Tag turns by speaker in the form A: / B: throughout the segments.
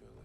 A: eventually.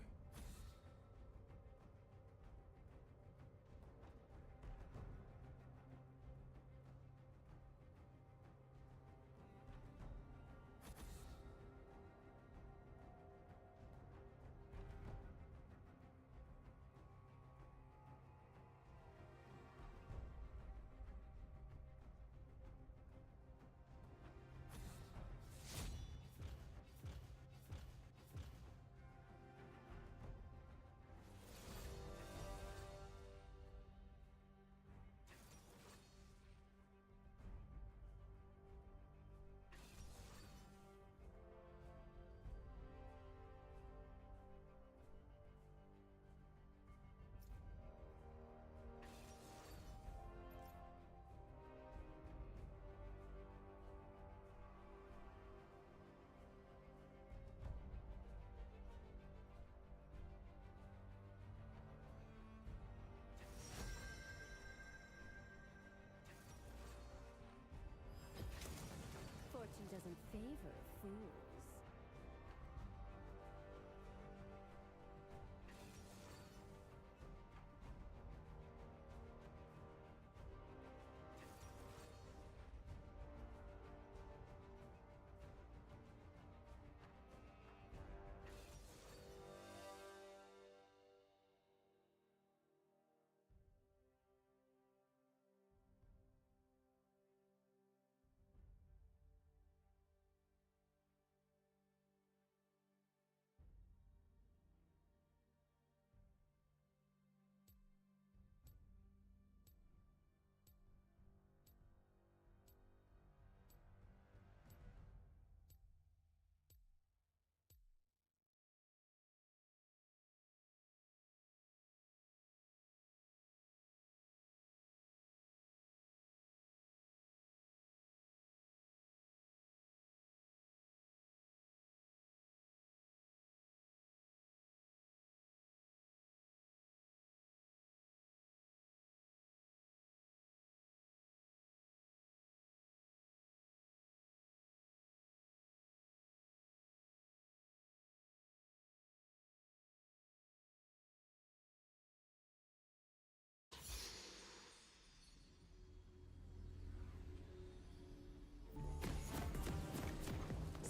B: Fortune doesn't favor fools.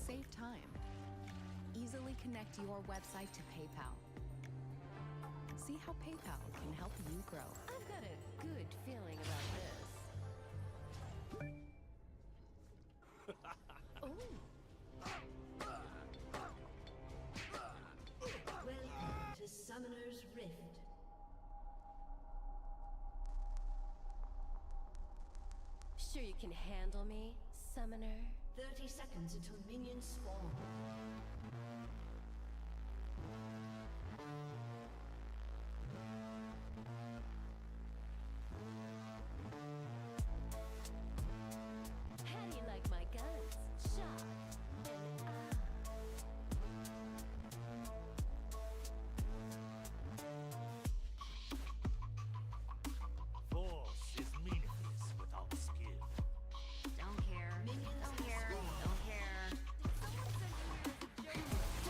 C: Save time. Easily connect your website to PayPal. See how PayPal can help you grow.
B: I've got a good feeling about this. Oh.
D: Welcome to Summoner's Rift.
B: Sure you can handle me, Summoner?
D: 30 seconds until minions spawn.
B: How do you like my guns? Shock and
E: Force is meaningless without skill.
F: Don't care.
D: Minions
F: Don't care.
D: spawn.
F: Don't care.
B: Did someone send you here as a joke?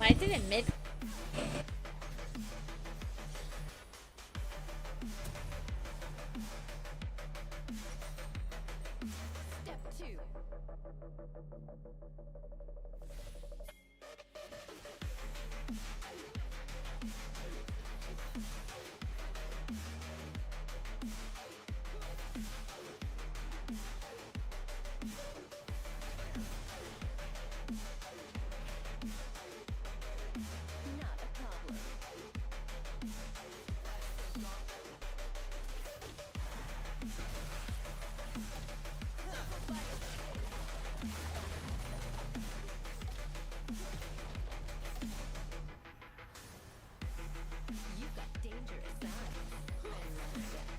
A: I didn't mid.
B: Step 2. Not a problem. You've got dangerous eyes. I like that.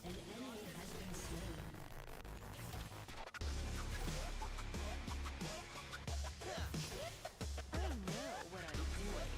D: An enemy has been slain.
B: I know what I'm doing.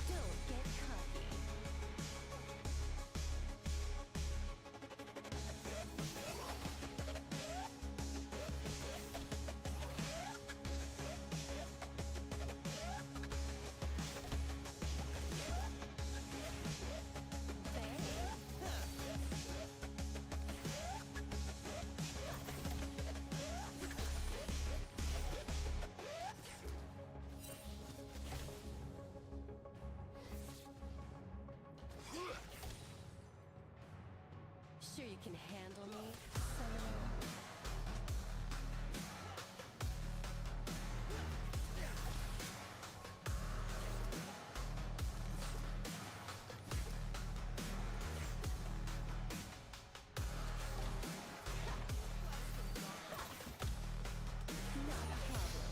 B: Don't get cocky. Sure you can handle me, Summoner? Not a problem.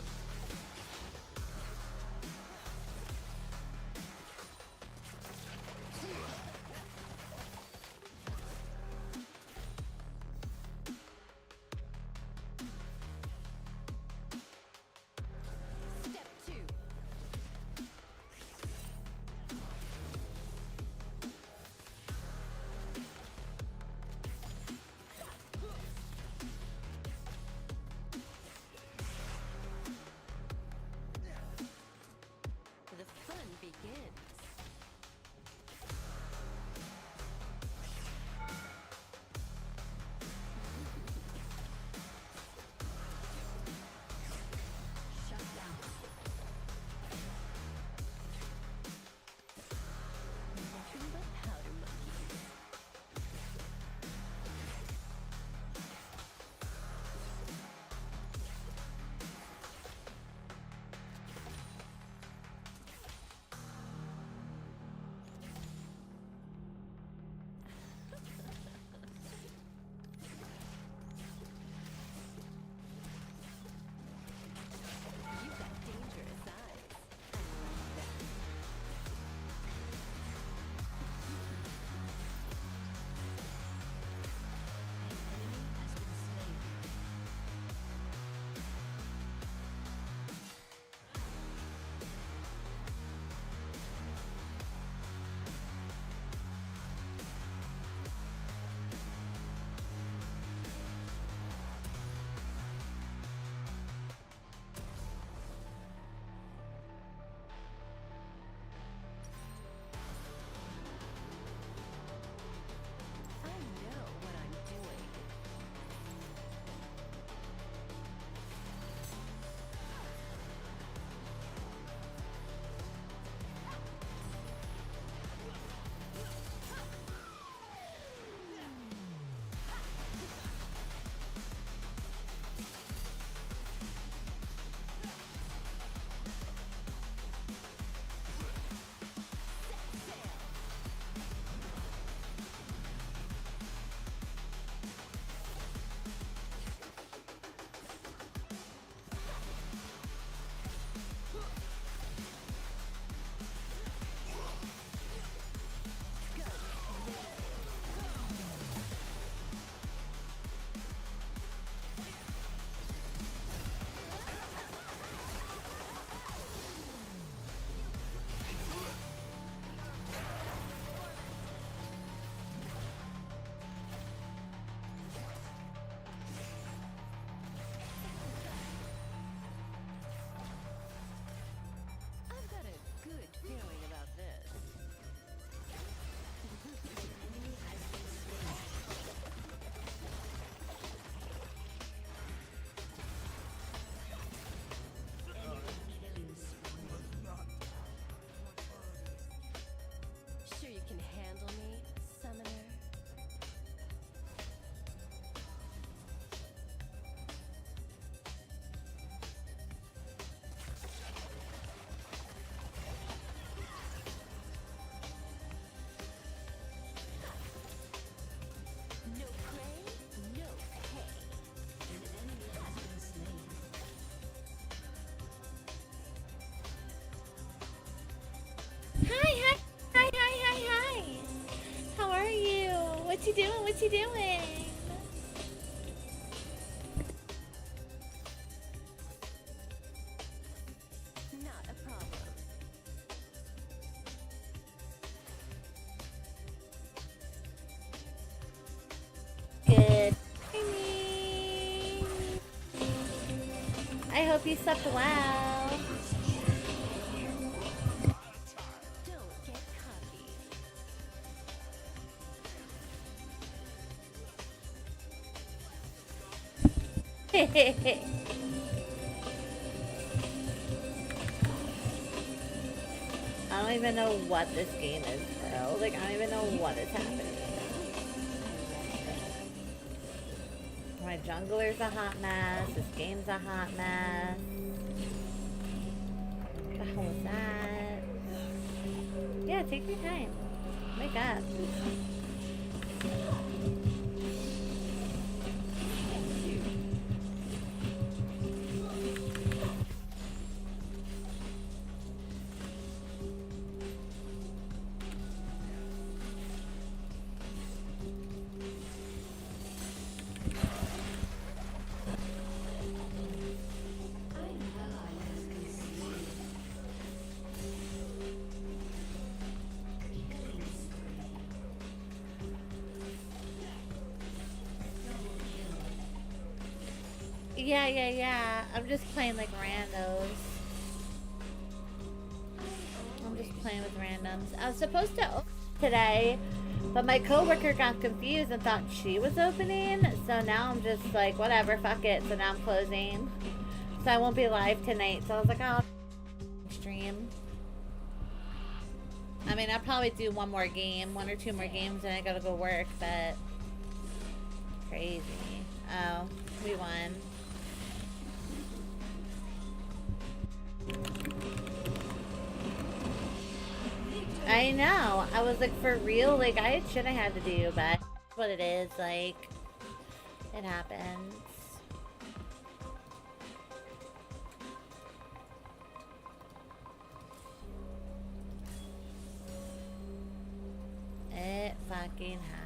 A: What you doing?
B: Not a problem.
A: Good. I hope you slept well.
B: Don't get cocky.
A: I don't even know what this game is, bro. Like, I don't even know what is happening. My jungler's a hot mess. This game's a hot mess. What the hell was that? Yeah, take your time. Wake up. Yeah. I'm just playing like randos. I'm just playing with randoms. I was supposed to open today, but my coworker got confused and thought she was opening. So now I'm just like, whatever, fuck it. So now I'm closing. So I won't be live tonight. So I was like, oh, stream. I mean, I'll probably do one or two more games, and I gotta go work, but crazy. Oh, we won. I know. I was like, for real? Like, I had shit I had to do, but that's what it is. Like, it happens. It fucking happens.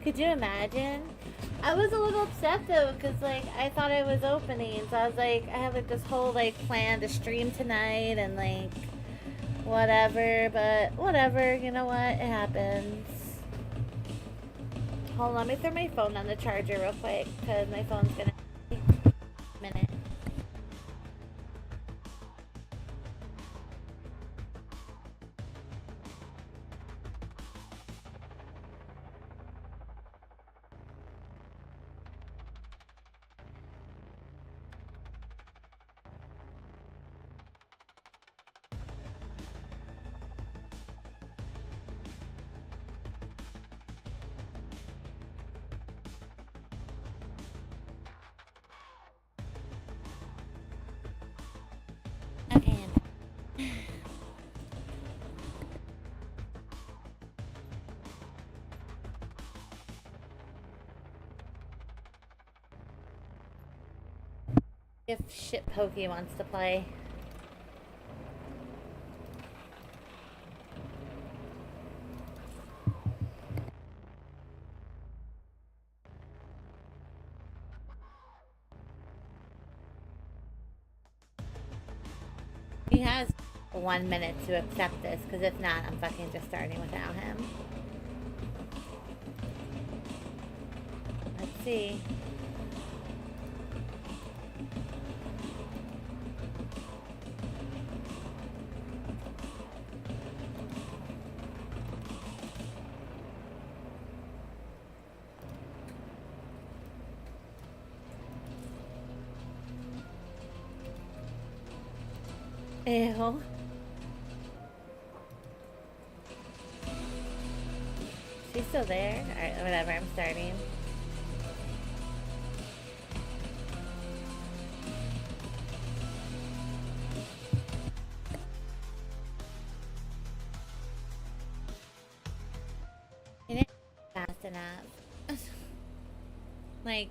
A: Could you imagine? I was a little upset though, because like I thought I was opening, so I was like, I have like this whole like plan to stream tonight and like whatever, but whatever, you know what? It happens. Hold on, let me throw my phone on the charger real quick, because my phone's gonna a minute. Okay. If shit Pokey wants to play. He has 1 minute to accept this, because if not, I'm fucking just starting without him. Let's see. Ew. She's still there? Alright, whatever, I'm starting. enough. Like,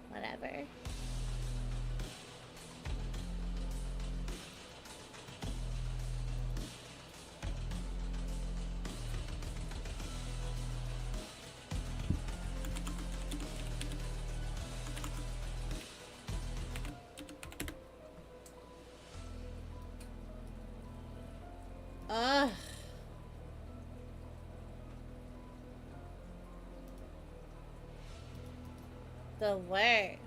A: whatever. Ugh. The worst.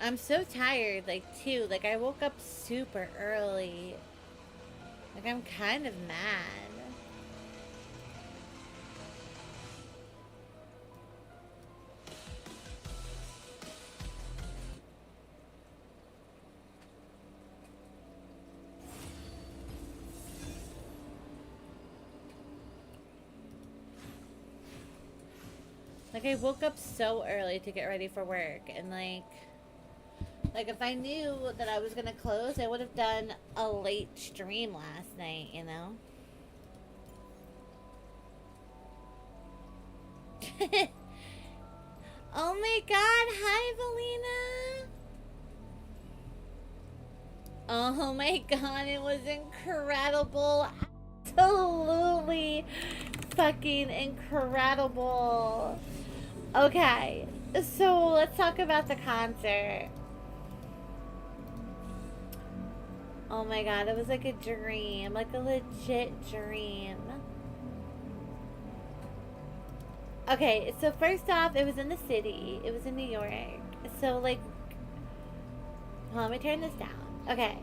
A: I'm so tired, like, too. Like, I woke up super early. Like, I'm kind of mad. Like, I woke up so early to get ready for work, and like if I knew that I was gonna close, I would have done a late stream last night, you know? Oh my god, hi, Valina! Oh my god, it was incredible. Absolutely fucking incredible. Okay, so let's talk about the concert. Oh my god, it was like a dream, like a legit dream. Okay, so first off, it was in the city. It was in New York. So, like, well, let me turn this down. Okay.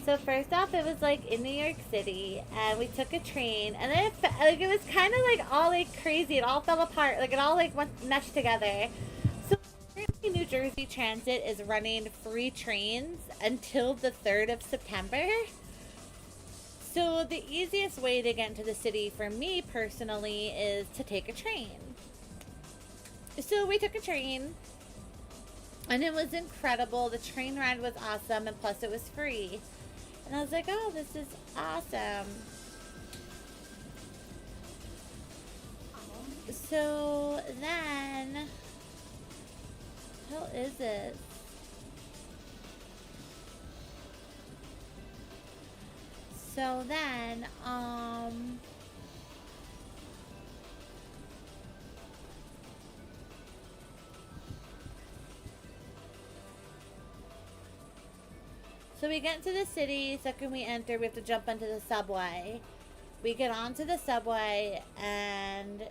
A: So first off, it was like in New York City, and we took a train, and then it was kind of like all like crazy. It all fell apart. Like it all like went meshed together. So apparently New Jersey Transit is running free trains until the 3rd of September. So the easiest way to get into the city for me personally is to take a train. So we took a train. And it was incredible. The train ride was awesome, and plus it was free. And I was like, oh, this is awesome. So then, how is it? So then, so we get into the city. Second we enter, we have to jump onto the subway. We get onto the subway, and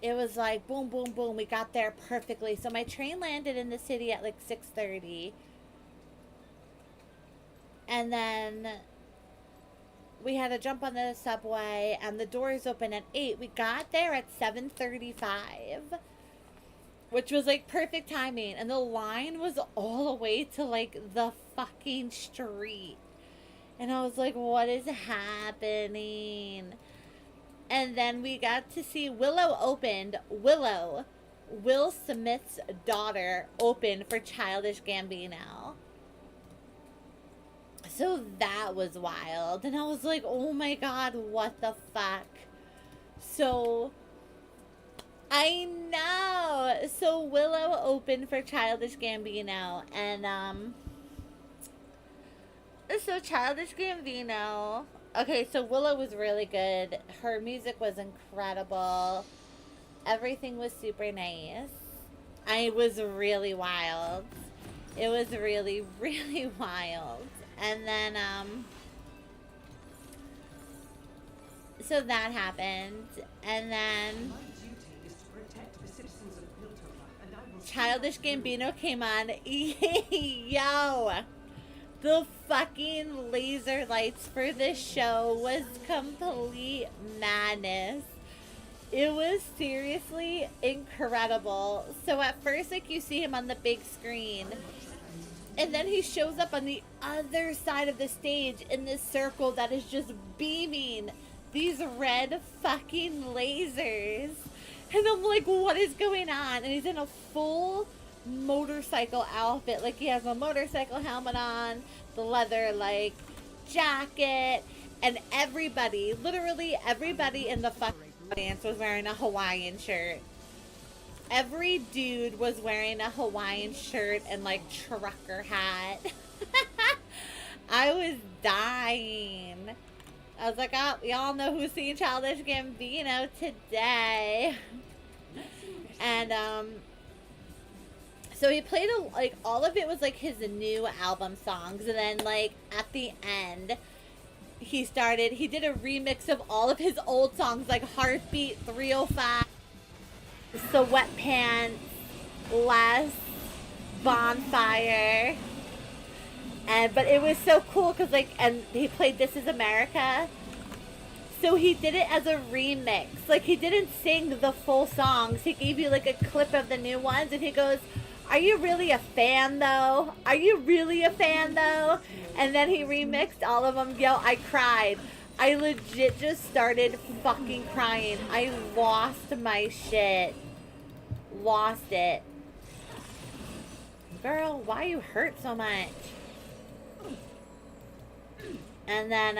A: it was like boom, boom, boom. We got there perfectly. So my train landed in the city at like 6:30. And then we had to jump on the subway, and the doors open at 8. We got there at 7:35. Which was like perfect timing. And the line was all the way to like the fucking street. And I was like, what is happening? And then we got to see Willow opened. Willow, Will Smith's daughter, opened for Childish Gambino. So that was wild. And I was like, oh my god, what the fuck? So I know. So Willow opened for Childish Gambino, and so Childish Gambino. Okay, so Willow was really good. Her music was incredible. Everything was super nice. It was really wild. It was really, really wild. And then so that happened, and then Childish Gambino came on. Yo, the fucking laser lights for this show was complete madness. It was seriously incredible. So at first, like, you see him on the big screen, and then he shows up on the other side of the stage in this circle that is just beaming these red fucking lasers. And I'm like, what is going on? And he's in a full motorcycle outfit. Like, he has a motorcycle helmet on, the leather, like, jacket, and everybody, literally everybody in the fucking audience was wearing a Hawaiian shirt. Every dude was wearing a Hawaiian shirt and like trucker hat. I was dying. I was like, oh, y'all know who's seeing Childish Gambino today. And so he played like all of it was like his new album songs, and then like at the end he did a remix of all of his old songs like Heartbeat, 305, Sweatpants, Less, Bonfire. But it was so cool because like, and he played This Is America. So he did it as a remix. Like, he didn't sing the full songs. He gave you like a clip of the new ones, and he goes, "Are you really a fan though? Are you really a fan though?" And then he remixed all of them. Yo, I cried. I legit just started fucking crying. I lost my shit. Lost it. Girl, why you hurt so much? And then,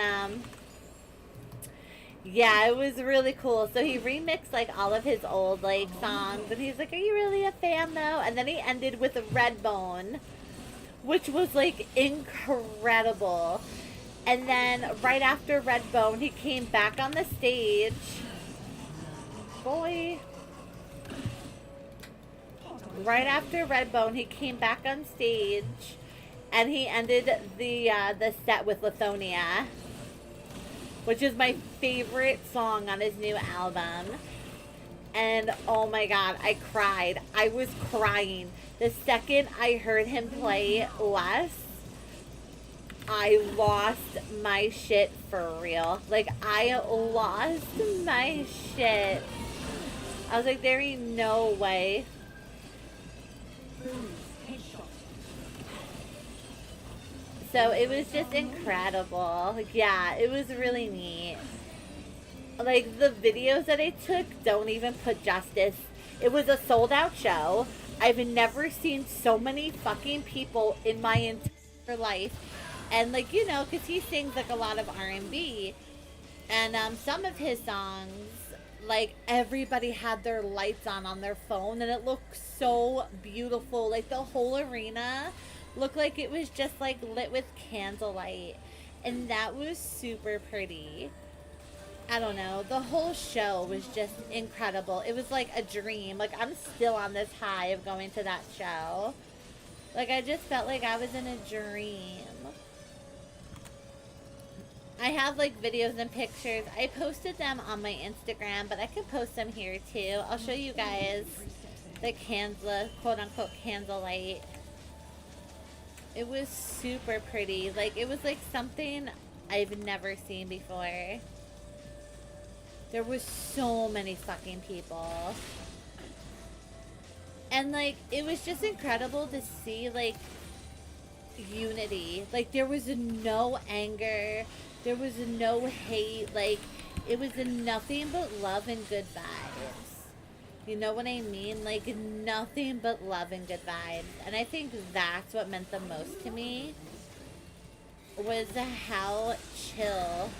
A: yeah, it was really cool. So he remixed like all of his old like songs, and he's like, "Are you really a fan though?" And then he ended with Redbone, which was like incredible. And then right after Redbone, he came back on the stage. Boy. Right after Redbone, he came back on stage, and he ended the set with Lithonia, which is my favorite song on his new album. And oh my god, I cried. I was crying. The second I heard him play Less, I lost my shit for real. Like, I lost my shit. I was like, there ain't no way. So it was just incredible. Like, yeah, it was really neat. Like, the videos that I took don't even put justice. It was a sold out show. I've never seen so many fucking people in my entire life. And like, you know, because he sings like a lot of R&B. And some of his songs, like, everybody had their lights on their phone, and it looked so beautiful. Like, the whole arena looked like it was just like lit with candlelight, and that was super pretty. I don't know, the whole show was just incredible. It was like a dream. Like, I'm still on this high of going to that show. Like, I just felt like I was in a dream. I have like videos and pictures. I posted them on my Instagram, but I can post them here too. I'll show you guys the quote unquote candlelight. It was super pretty. Like, it was like something I've never seen before. There was so many fucking people. And like, it was just incredible to see like unity. Like, there was no anger. There was no hate. Like, it was nothing but love and good vibes. You know what I mean? Like, nothing but love and good vibes. And I think that's what meant the most to me, was how chill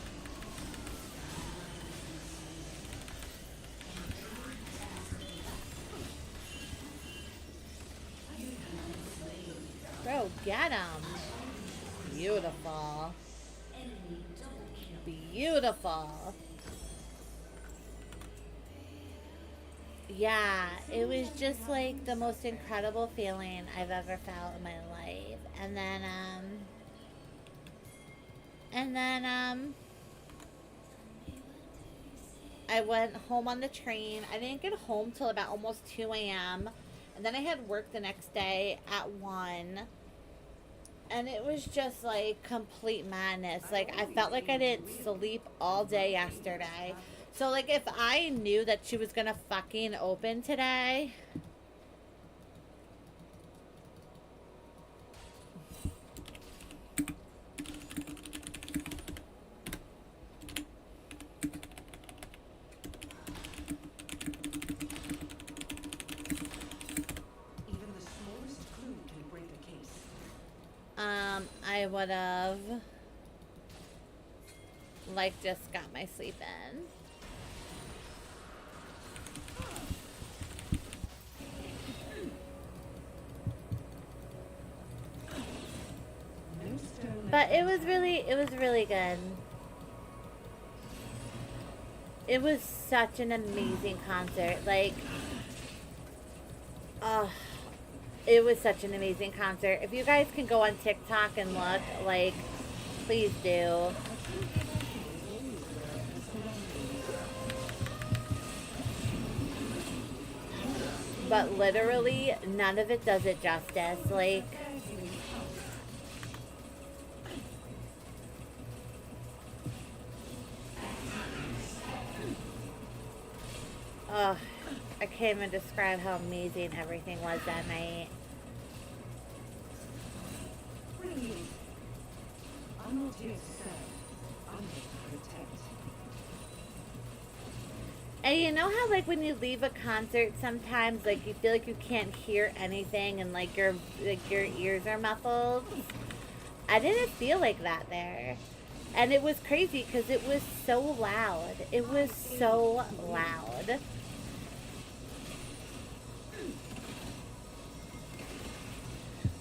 A: bro, get him. Beautiful. Beautiful. Yeah, it was just like the most incredible feeling I've ever felt in my life. And then I went home on the train. I didn't get home till about almost 2 a.m. And then I had work the next day at 1. And it was just like complete madness. Like, I felt like I didn't sleep all day yesterday. So like, if I knew that she was gonna fucking open today, I would have like, just got my sleep in. But it was really good. It was such an amazing concert. Like, it was such an amazing concert. If you guys can go on TikTok and look, like, please do. But literally, none of it does it justice. Like, I can't even describe how amazing everything was that night.
F: I'm not here to serve. I'm here to protect.
A: And you know how, like, when you leave a concert sometimes, like, you feel like you can't hear anything and, like, your ears are muffled? I didn't feel like that there. And it was crazy because it was so loud. It was so loud.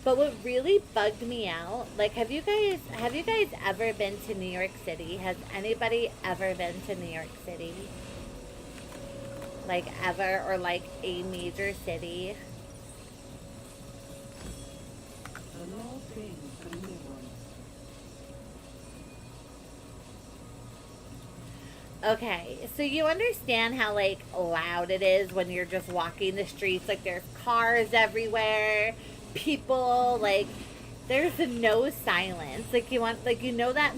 A: But what really bugged me out, like, have you guys ever been to New York City? Has anybody ever been to New York City? Like, ever, or like a major city? Okay, so you understand how, like, loud it is when you're just walking the streets. Like, there's cars everywhere, people, like, there's no silence. Like, you know that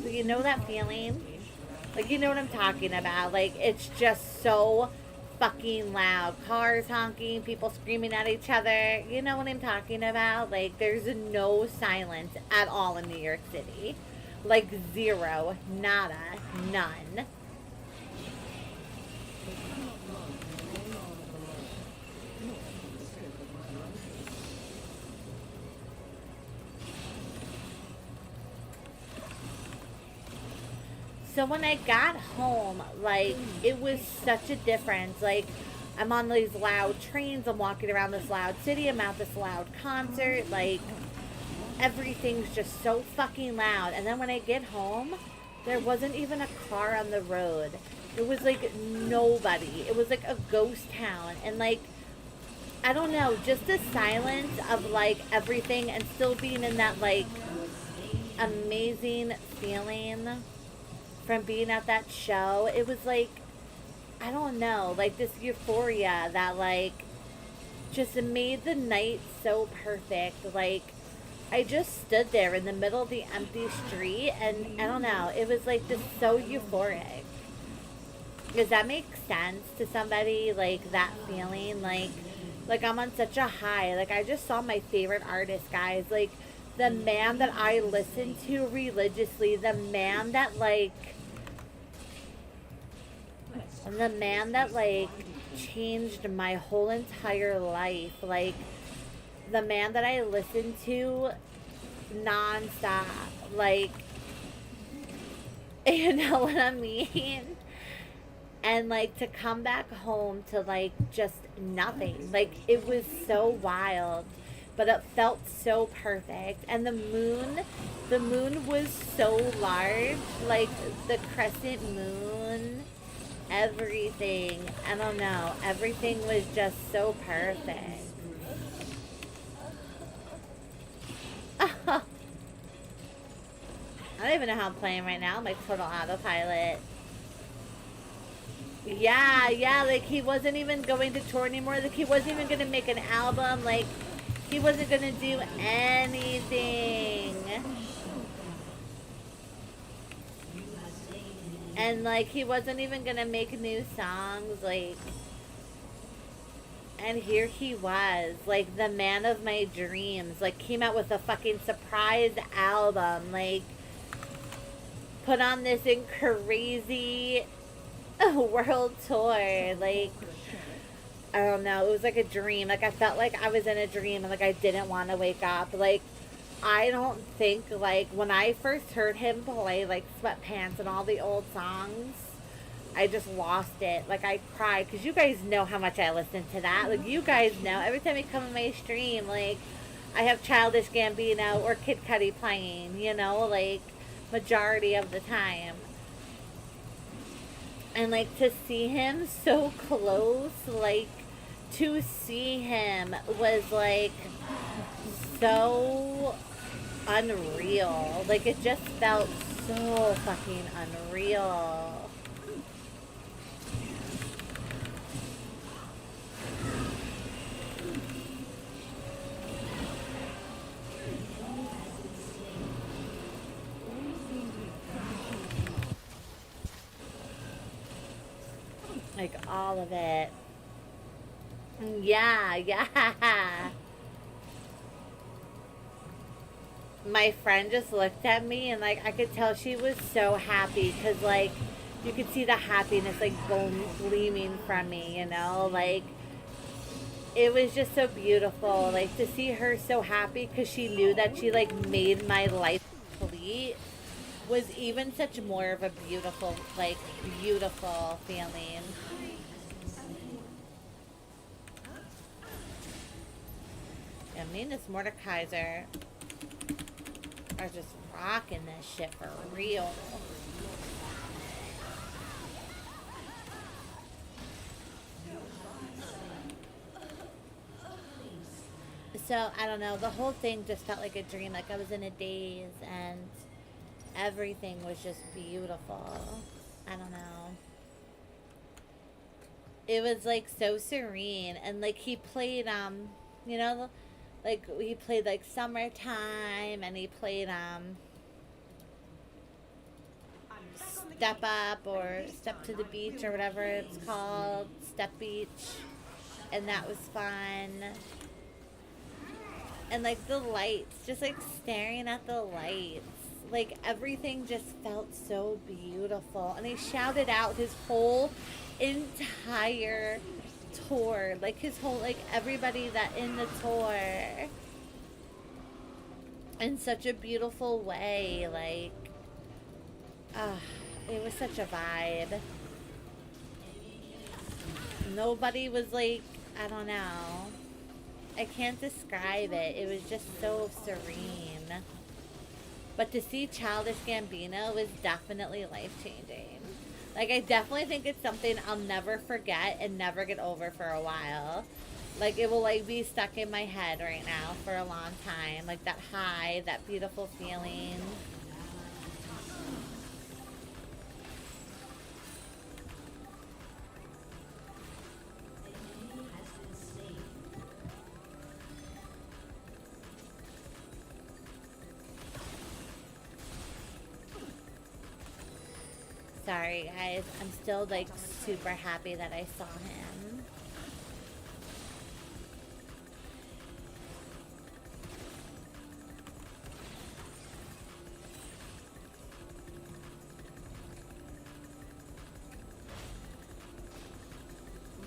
A: feeling? Like, you know what I'm talking about? Like, it's just so fucking loud. Cars honking, people screaming at each other. You know what I'm talking about? Like, there's no silence at all in New York City. Like, zero, nada, none. So when I got home, like, it was such a difference. Like, I'm on these loud trains, I'm walking around this loud city, I'm at this loud concert, like, everything's just so fucking loud. And then when I get home, there wasn't even a car on the road. It was like nobody. It was like a ghost town. And, like, I don't know, just the silence of, like, everything and still being in that, like, amazing feeling from being at that show. It was like, I don't know, like this euphoria that, like, just made the night so perfect. Like, I just stood there in the middle of the empty street and I don't know, it was like just so euphoric. Does that make sense to somebody? Like, that feeling, like I'm on such a high. Like, I just saw my favorite artist, guys. Like, the man that I listen to religiously, the man that, like, changed my whole entire life. Like, the man that I listen to nonstop. Like, you know what I mean? And, like, to come back home to, like, just nothing. Like, it was so wild. But it felt so perfect. And the moon was so large. Like, the crescent moon, everything. I don't know. Everything was just so perfect. I don't even know how I'm playing right now. I'm like total autopilot. Yeah, like, he wasn't even going to tour anymore. Like, he wasn't even going to make an album. Like, he wasn't going to do anything. And, like, he wasn't even going to make new songs. Like, and here he was, like, the man of my dreams. Like, came out with a fucking surprise album. Like, put on this crazy world tour. Like, I don't know, it was like a dream. Like, I felt like I was in a dream and, like, I didn't want to wake up. Like, I don't think, like, when I first heard him play, like, Sweatpants and all the old songs, I just lost it. Like, I cried, because you guys know how much I listen to that. Like, you guys know. Every time you come on my stream, like, I have Childish Gambino or Kid Cudi playing, you know, like, majority of the time. And, like, to see him so close, like, to see him was, like, so unreal. Like, it just felt so fucking unreal. Like, all of it. Yeah, yeah. My friend just looked at me and, like, I could tell she was so happy because, like, you could see the happiness, like, gleaming from me, you know? Like, it was just so beautiful. Like, to see her so happy because she knew that she, like, made my life complete was even such more of a beautiful, like, beautiful feeling. Yeah, me and this Mordekaiser are just rocking this shit for real. So, I don't know, the whole thing just felt like a dream. Like, I was in a daze and everything was just beautiful. I don't know. It was, like, so serene. And, like, he played, you know, like, he played, like, Summertime, and he played, Step Up, or Step to the Beach, or whatever it's called, Step Beach, and that was fun. And, like, the lights, just, like, staring at the lights, like, everything just felt so beautiful. And he shouted out his whole entire tour, like, his whole, like, everybody that in the tour in such a beautiful way. Like, it was such a vibe. Nobody was, like, I don't know, I can't describe it. It was just so serene. But to see Childish Gambino was definitely life-changing. Like, I definitely think it's something I'll never forget and never get over for a while. Like, it will, like, be stuck in my head right now for a long time. Like, that high, that beautiful feeling. Sorry, guys. I'm still, like, super happy that I saw him.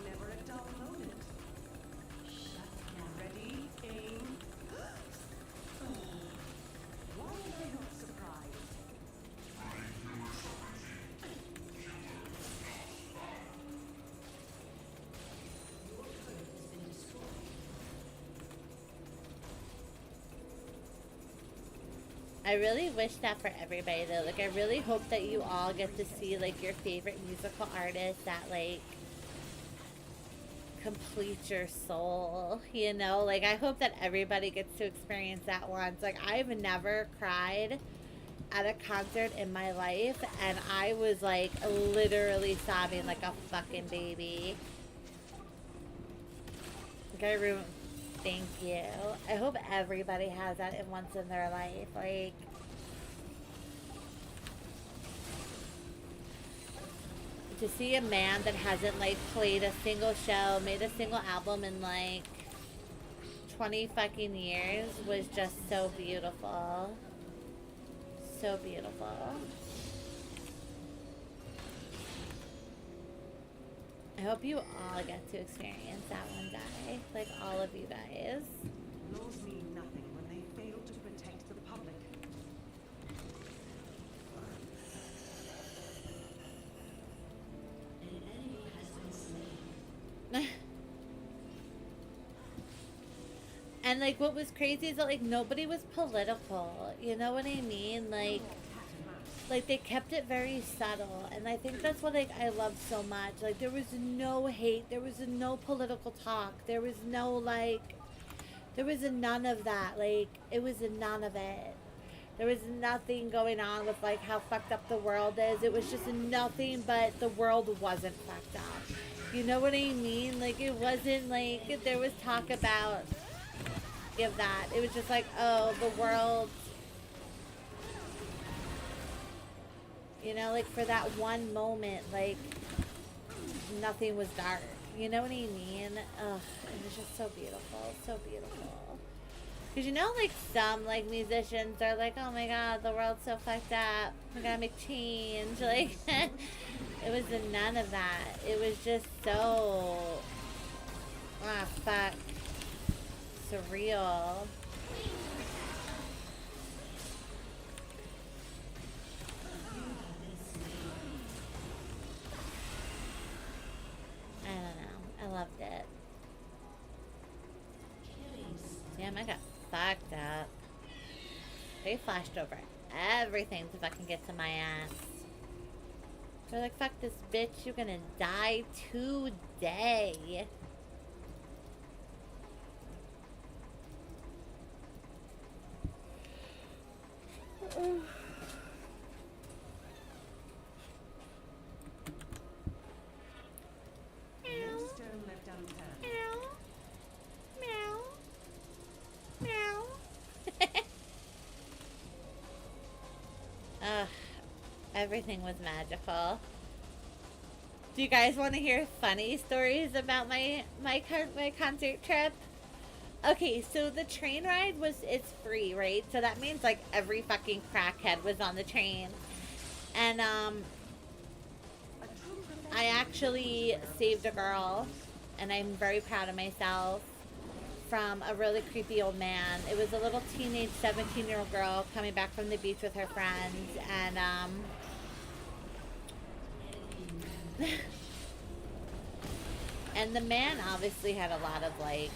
F: Never a dull moment. Ready, aim. Why am I not surprised?
A: I really wish that for everybody, though. Like, I really hope that you all get to see, like, your favorite musical artist that, like, complete your soul, you know? Like, I hope that everybody gets to experience that once. Like, I've never cried at a concert in my life, and I was, like, literally sobbing like a fucking baby. Like, thank you. I hope everybody has that once in their life. Like, to see a man that hasn't, like, played a single show, made a single album in, like, 20 fucking years was just so beautiful. So beautiful. I hope you all get to experience that one day. Like, all of you guys.
F: Laws mean nothing when they fail to protect
A: And like what was crazy is that like nobody was political. You know what I mean? Like they kept it very subtle, and I think that's what like I love so much. Like there was no hate, there was no political talk, there was no like, there was a none of that. Like it was a none of it. There was nothing going on with like how fucked up the world is. It was just nothing, but the world wasn't fucked up. You know what I mean? Like it wasn't like there was talk about of that. It was just like, oh, the world. You know, like for that one moment, like nothing was dark. You know what I mean? Ugh, it was just so beautiful, so beautiful. Because you know, like some like musicians are like, oh my god, the world's so fucked up. We gotta make change. Like, it was none of that. It was just so, fuck, surreal. I don't know. I loved it. Damn, I got fucked up. They flashed over everything to fucking get to my ass. They're like, fuck this bitch, you're gonna die today.
F: No stone left unturned.
A: Meow. Meow. Ugh, everything was magical. Do you guys want to hear funny stories about my concert trip? Okay, so the train ride it's free, right? So that means like every fucking crackhead was on the train. And I actually saved a girl, and I'm very proud of myself, from a really creepy old man. It was a little teenage 17-year-old girl coming back from the beach with her friends, and and the man obviously had a lot of like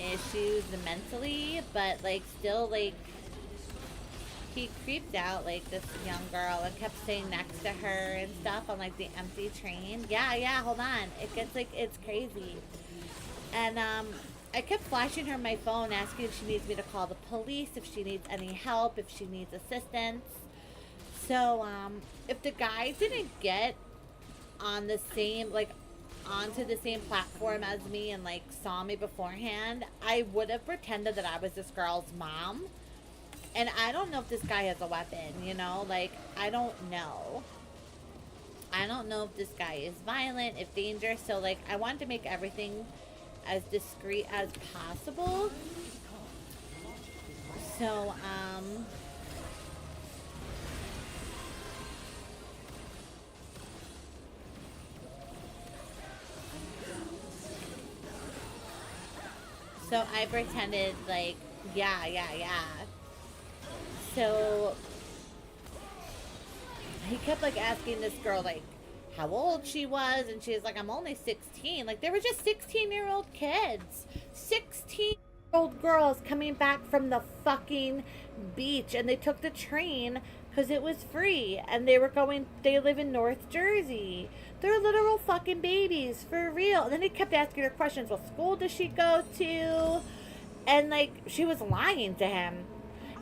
A: issues mentally, but like still like he creeped out like this young girl and kept staying next to her and stuff on like the empty train. Yeah, hold on. It gets like, it's crazy. And I kept flashing her my phone, asking if she needs me to call the police, if she needs any help, if she needs assistance. So if the guy didn't get on the same like onto the same platform as me and like saw me beforehand, I would have pretended that I was this girl's mom. And I don't know if this guy has a weapon, you know, like I don't know if this guy is violent, if dangerous. So like I wanted to make everything as discreet as possible. So so I pretended like, yeah. So he kept like asking this girl like how old she was, and she was like, I'm only 16. Like they were just 16-year-old kids. 16-year-old girls coming back from the fucking beach, and they took the train because it was free, and they live in North Jersey. They're literal fucking babies, for real. And then he kept asking her questions. What school does she go to? And like she was lying to him.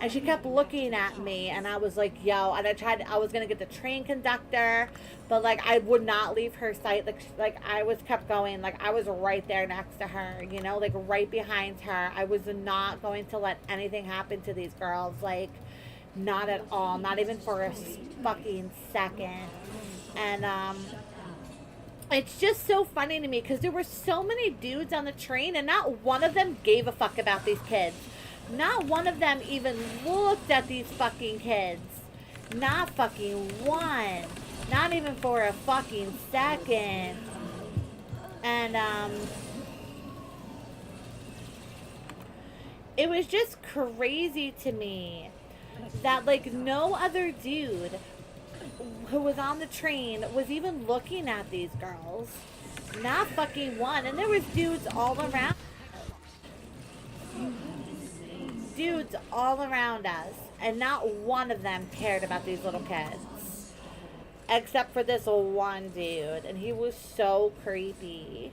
A: And she kept looking at me, and I was like, yo, and I was going to get the train conductor, but like I would not leave her sight. Like I was kept going, like I was right there next to her, you know, like right behind her. I was not going to let anything happen to these girls, like not at all, not even for a fucking second. And it's just so funny to me because there were so many dudes on the train, and not one of them gave a fuck about these kids. Not one of them even looked at these fucking kids. Not fucking one. Not even for a fucking second. And, it was just crazy to me that, like, no other dude who was on the train was even looking at these girls. Not fucking one. And there was dudes all around. dudes all around us, and not one of them cared about these little kids. Except for this one dude, and he was so creepy.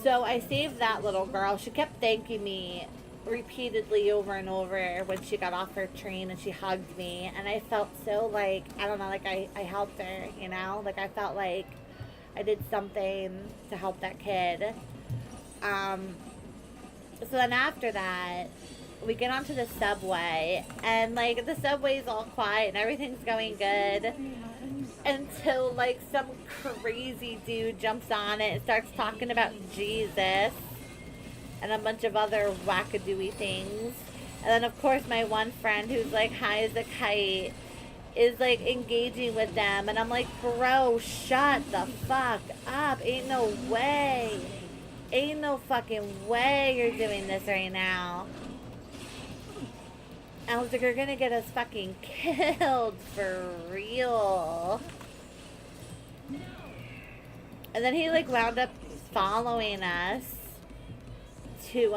A: So I saved that little girl. She kept thanking me repeatedly over and over when she got off her train and she hugged me, and I felt so like, I don't know, like I helped her, you know? Like I felt like I did something to help that kid. So then after that, we get onto the subway, and like the subway's all quiet and everything's going good until like some crazy dude jumps on it and starts talking about Jesus and a bunch of other wackadooey things. And then of course my one friend who's like high as a kite is like engaging with them, and I'm like, bro, shut the fuck up. Ain't no way. Ain't no fucking way you're doing this right now. I was like, you're gonna get us fucking killed for real. And then he like wound up following us to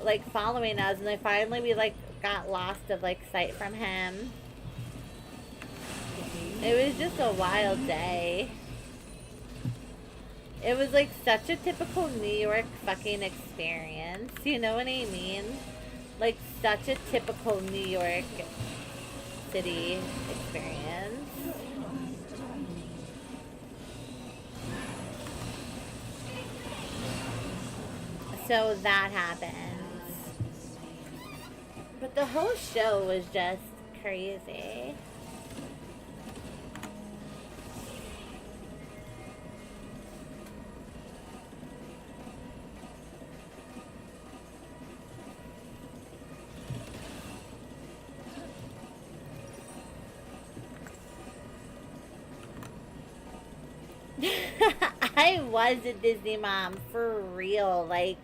A: like following us, and then finally we like got lost of like sight from him. It was just a wild day. It was like such a typical New York fucking experience, you know what I mean? Like such a typical New York City experience. So that happens. But the whole show was just crazy. I was a Disney mom for real. Like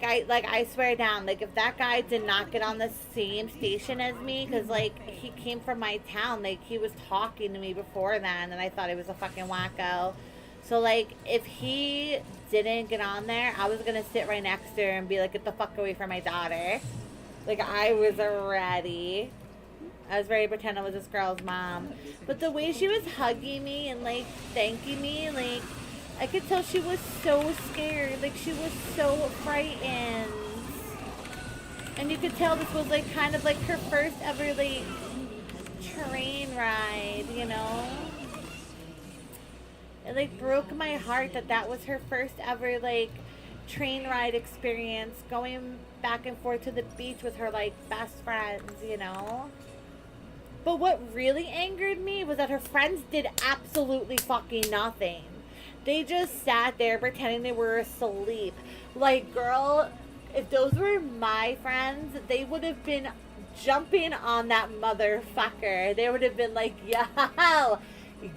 A: I swear down, like if that guy did not get on the same station as me, because like he came from my town, like he was talking to me before then, and I thought he was a fucking wacko. So like if he didn't get on there, I was gonna sit right next to her and be like, get the fuck away from my daughter. Like I was ready. I was ready to pretend I was this girl's mom. But the way she was hugging me and like thanking me, like I could tell she was so scared. Like she was so frightened. And you could tell this was like kind of like her first ever like train ride, you know? It like broke my heart that that was her first ever like train ride experience, going back and forth to the beach with her like best friends, you know? But what really angered me was that her friends did absolutely fucking nothing. They just sat there pretending they were asleep. Like, girl, if those were my friends, they would have been jumping on that motherfucker. They would have been like, yo,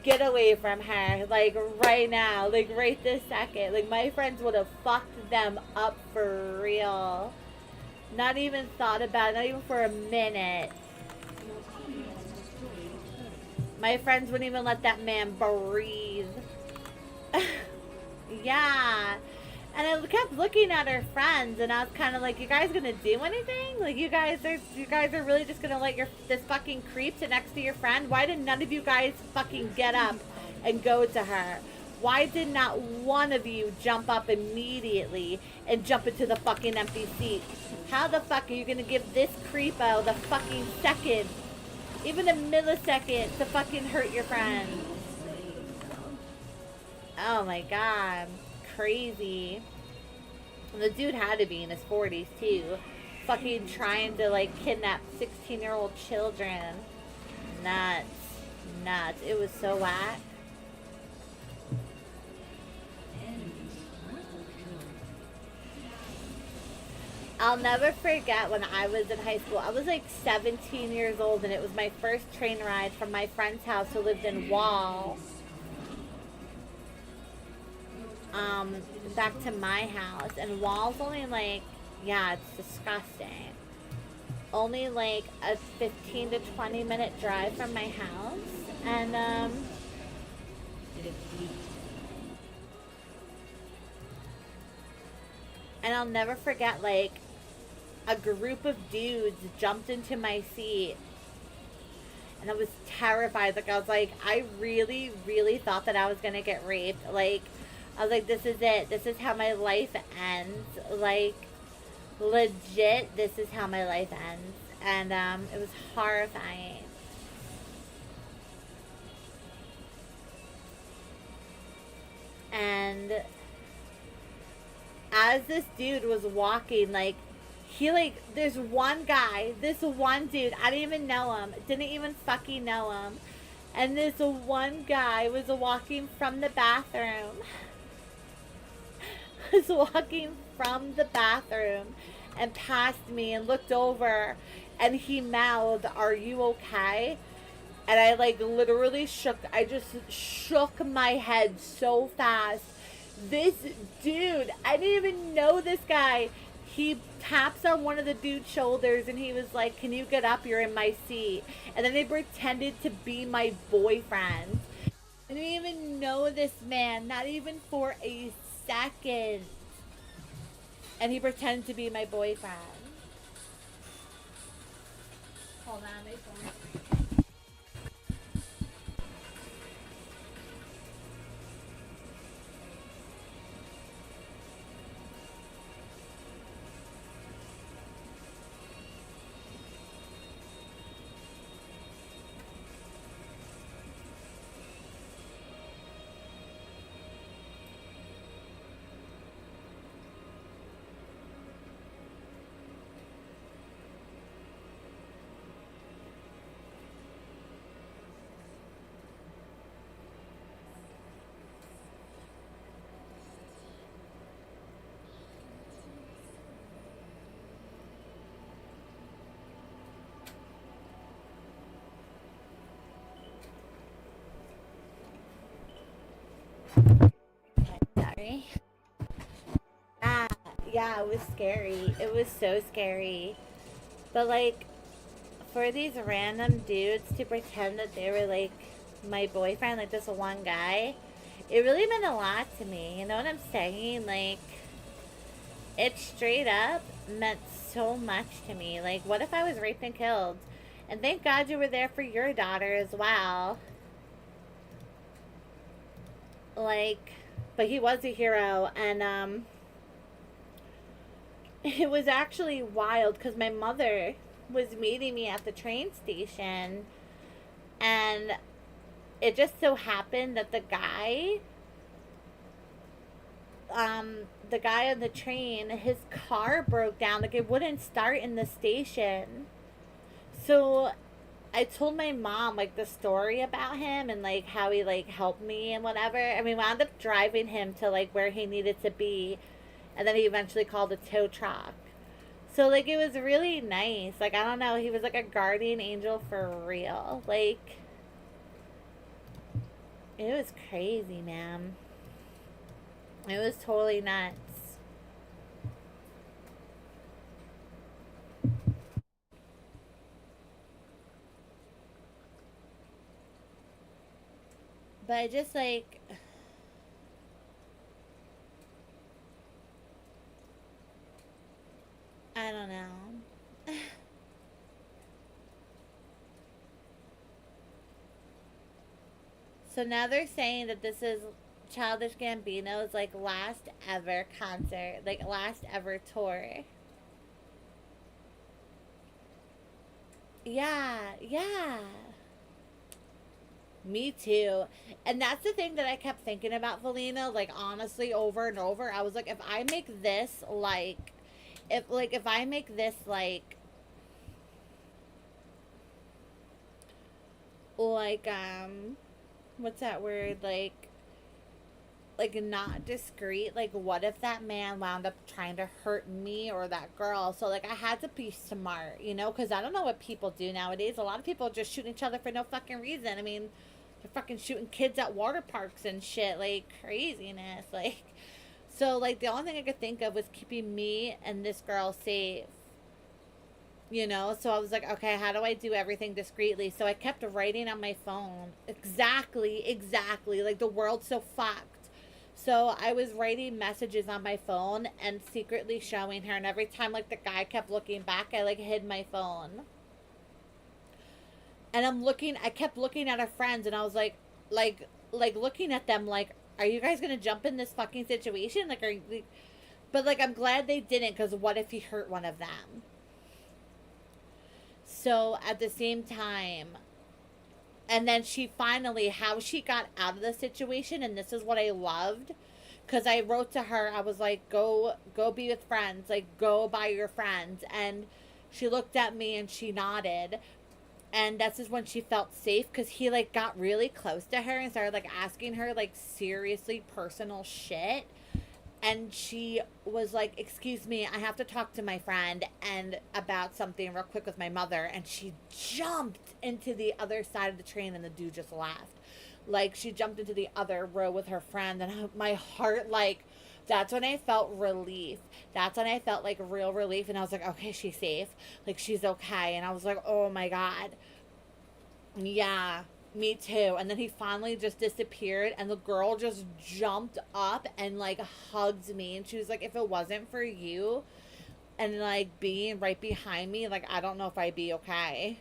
A: get away from her. Like, right now. Like, right this second. Like, my friends would have fucked them up for real. Not even thought about it. Not even for a minute. My friends wouldn't even let that man breathe. Yeah. And I kept looking at her friends, and I was kind of like, you guys gonna do anything? Like, you guys are really just gonna let this fucking creep sit next to your friend? Why did none of you guys fucking get up and go to her? Why did not one of you jump up immediately and jump into the fucking empty seat? How the fuck are you gonna give this creepo the fucking second, even a millisecond, to fucking hurt your friend? Oh my god. Crazy. And the dude had to be in his 40s too. Fucking trying to like kidnap 16-year-old children. Nuts. Nuts. It was so whack. I'll never forget when I was in high school. I was like 17 years old, and it was my first train ride from my friend's house who lived in Wall. Back to my house. And Wall's only like, yeah, it's disgusting. Only like a 15 to 20 minute drive from my house. And, And I'll never forget, like, a group of dudes jumped into my seat. And I was terrified. Like, I was like, I really, really thought that I was going to get raped. Like, I was like, this is it. This is how my life ends. Like, legit, this is how my life ends. And it was horrifying. And as this dude was walking, like, he, like, there's one guy, this one dude, I didn't even know him, didn't even fucking know him. And this one guy was walking from the bathroom. Was walking from the bathroom and passed me and looked over, and he mouthed, "Are you okay?" And I, like, literally shook. I just shook my head so fast. This dude, I didn't even know this guy. He taps on one of the dude's shoulders and he was like, "Can you get up? You're in my seat." And then he pretended to be my boyfriend. I didn't even know this man, not even for a second. And he pretended to be my boyfriend. Hold on, my phone. Sorry. Yeah, it was scary. It was so scary. But, like, for these random dudes to pretend that they were, like, my boyfriend, like this one guy, it really meant a lot to me. You know what I'm saying? Like, it straight up meant so much to me. Like, what if I was raped and killed? And thank God you were there for your daughter as well. Like, but he was a hero. And, it was actually wild because my mother was meeting me at the train station, and it just so happened that the guy on the train, his car broke down. Like, it wouldn't start in the station. So I told my mom, like, the story about him and, like, how he, like, helped me and whatever. And we wound up driving him to, like, where he needed to be. And then he eventually called a tow truck. So, like, it was really nice. Like, I don't know. He was, like, a guardian angel for real. Like, it was crazy, man. It was totally nuts. But I just, like, I don't know. So now they're saying that this is Childish Gambino's, like, last ever concert, like, last ever tour. Yeah, yeah. Me too. And that's the thing that I kept thinking about, Valina, like, honestly, over and over. I was like, if I make this, like, if I make this, like, what's that word? Like, not discreet. Like, what if that man wound up trying to hurt me or that girl? So, like, I had to be smart, you know? Because I don't know what people do nowadays. A lot of people just shoot each other for no fucking reason. I mean, they're fucking shooting kids at water parks and shit. Like, craziness. Like, so, like, the only thing I could think of was keeping me and this girl safe. You know, so I was like, okay, how do I do everything discreetly? So I kept writing on my phone. Exactly. Like, the world's so fucked. So I was writing messages on my phone and secretly showing her, and every time like the guy kept looking back, I like hid my phone. And I kept looking at our friends, and I was like looking at them like, are you guys gonna jump in this fucking situation? Like, but like, I'm glad they didn't, because what if he hurt one of them? So at the same time, and then she finally, how she got out of the situation, and this is what I loved, because I wrote to her, I was like, go be with friends, like, go by your friends. And she looked at me and she nodded. And this is when she felt safe, because he like got really close to her and started like asking her like seriously personal shit. And she was like, excuse me, I have to talk to my friend and about something real quick with my mother. And she jumped into the other side of the train, and the dude just laughed. Like, she jumped into the other row with her friend, and my heart, like, that's when I felt relief. That's when I felt like real relief. And I was like, okay, she's safe. Like, she's okay. And I was like, oh my God. Yeah, me too. And then he finally just disappeared, and the girl just jumped up and like hugged me. And she was like, if it wasn't for you and like being right behind me, like, I don't know if I'd be okay.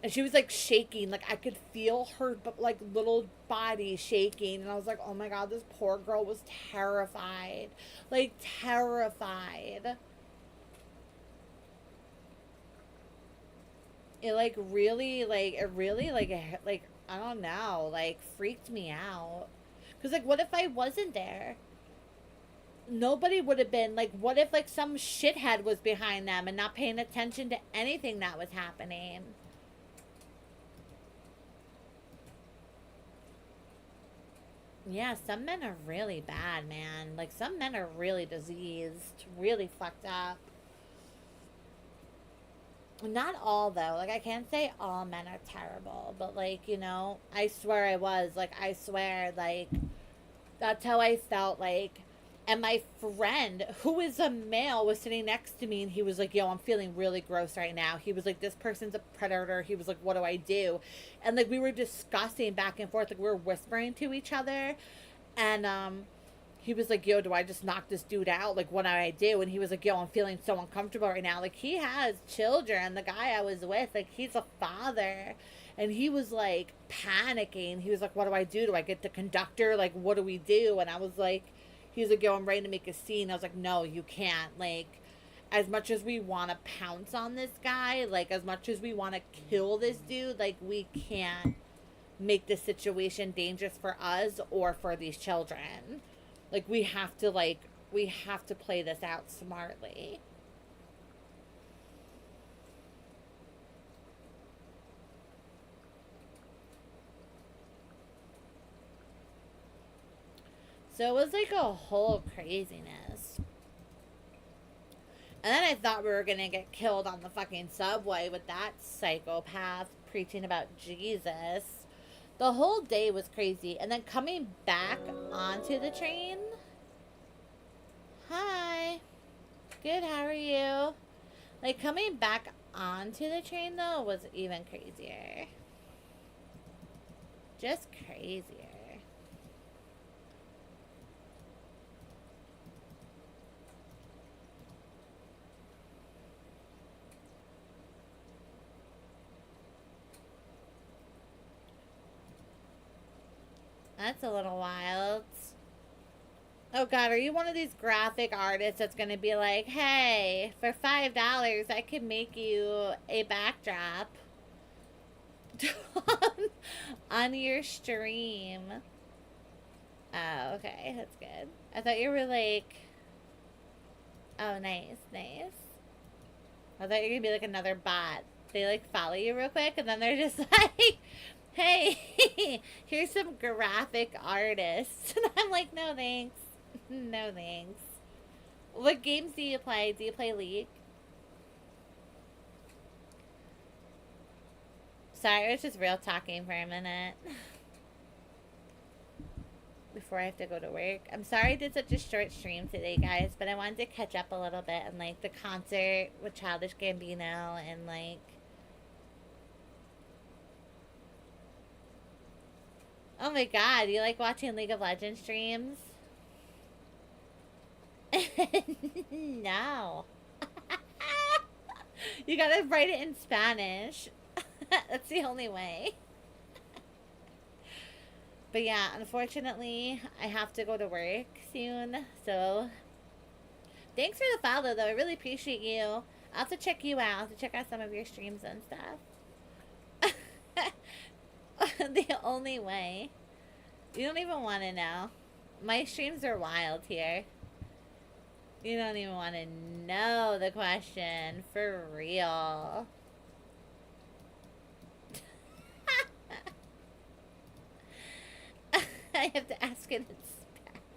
A: And she was like shaking, like I could feel her like little body shaking. And I was like, oh my God, this poor girl was terrified. Like, terrified. It like really, like, it really, like, I don't know, like, freaked me out. Because, like, what if I wasn't there? Nobody would have been, like, what if, like, some shithead was behind them and not paying attention to anything that was happening? Yeah, some men are really bad, man. Like, some men are really diseased, really fucked up. Not all, though. Like, I can't say all men are terrible, but, like, you know, I swear I was. Like, I swear, like, that's how I felt, like. And my friend, who is a male, was sitting next to me, and he was like, yo, I'm feeling really gross right now. He was like, this person's a predator. He was like, what do I do? And, like, we were discussing back and forth. Like, we were whispering to each other. And, he was like, yo, do I just knock this dude out? Like, what do I do? And he was like, yo, I'm feeling so uncomfortable right now. Like, he has children. The guy I was with, like, he's a father. And he was, like, panicking. He was like, what do I do? Do I get the conductor? Like, what do we do? And I was like, he was like, yo, I'm ready to make a scene. I was like, no, you can't. Like, as much as we want to pounce on this guy, like, as much as we want to kill this dude, like, we can't make this situation dangerous for us or for these children. Like, we have to play this out smartly. So it was like a whole craziness. And then I thought we were gonna get killed on the fucking subway with that psychopath preaching about Jesus. The whole day was crazy. And then coming back onto the train. Hi. Good, how are you? Like, coming back onto the train, though, was even crazier. Just crazier. That's a little wild. Oh God, are you one of these graphic artists that's gonna be like, hey, for $5 I can make you a backdrop on your stream? Oh, okay, that's good. I thought you were like, oh, nice, nice. I thought you were gonna be like another bot. They like follow you real quick and then they're just like, hey, here's some graphic artists. And I'm like, no thanks. No thanks. What games do you play? Do you play League? Sorry, I was just real talking for a minute. Before I have to go to work. I'm sorry I did such a short stream today, guys, but I wanted to catch up a little bit on, like, the concert with Childish Gambino and, like... Oh Oh my god, you like watching League of Legends streams? No. You gotta write it in Spanish. That's the only way. But yeah, unfortunately, I have to go to work soon. So, thanks for the follow, though. I really appreciate you. I'll have to check you out. I'll have to check out some of your streams and stuff. The only way. You don't even want to know. My streams are wild here. You don't even want to know the question. For real. I have to ask it in Spanish.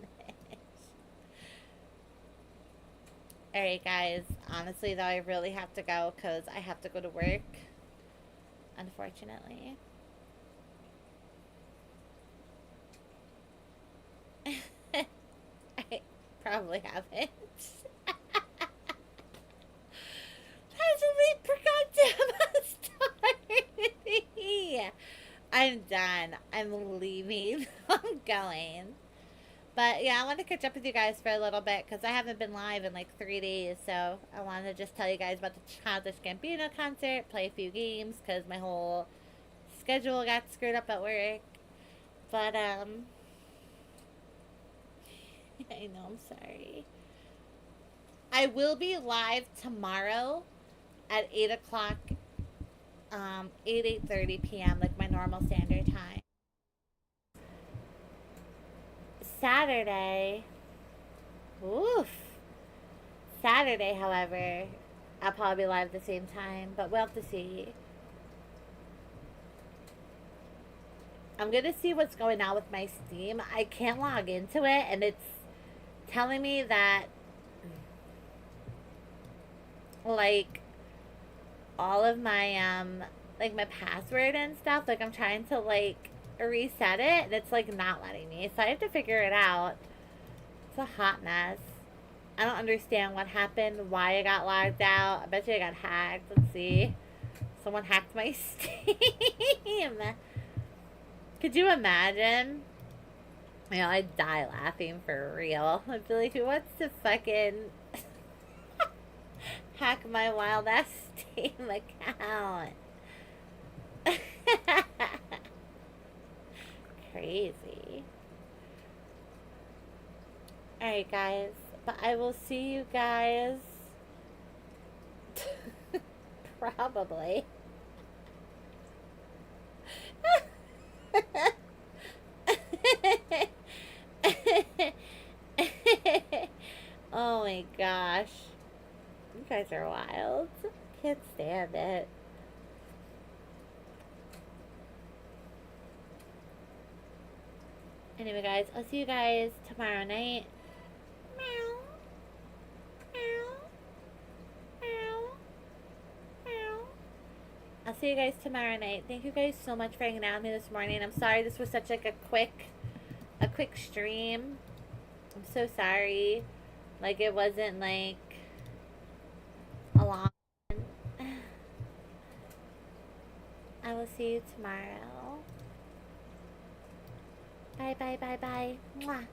A: Alright, guys. Honestly, though, I really have to go because I have to go to work. Unfortunately. I probably haven't. Possibly forgot to have a story. I'm done. I'm leaving. I'm going. But yeah, I want to catch up with you guys for a little bit because I haven't been live in like 3 days. So I wanted to just tell you guys about the Childish Gambino concert, play a few games because my whole schedule got screwed up at work. But I know, I'm sorry. I will be live tomorrow at 8 o'clock, 8:30 p.m., like my normal standard time. Saturday, oof. Saturday, however, I'll probably be live at the same time, but we'll have to see. I'm gonna see what's going on with my Steam. I can't log into it, and it's telling me that, like, all of my, like, my password and stuff, like, I'm trying to, like, reset it, and it's, like, not letting me, so I have to figure it out. It's a hot mess. I don't understand what happened, why I got logged out. I bet you I got hacked. Let's see. Someone hacked my Steam. Could you imagine? You know, I'd die laughing for real. I'd be like, who wants to fucking hack my wild ass Steam account? Crazy. Alright, guys. But I will see you guys probably. Oh my gosh. You guys are wild. Can't stand it. Anyway, guys, I'll see you guys tomorrow night. Meow. Meow. Meow. Meow. I'll see you guys tomorrow night. Thank you guys so much for hanging out with me this morning. I'm sorry this was such like a quick stream. I'm so sorry. Like it wasn't like a long one. I will see you tomorrow. Bye bye bye bye. Mwah, mwah.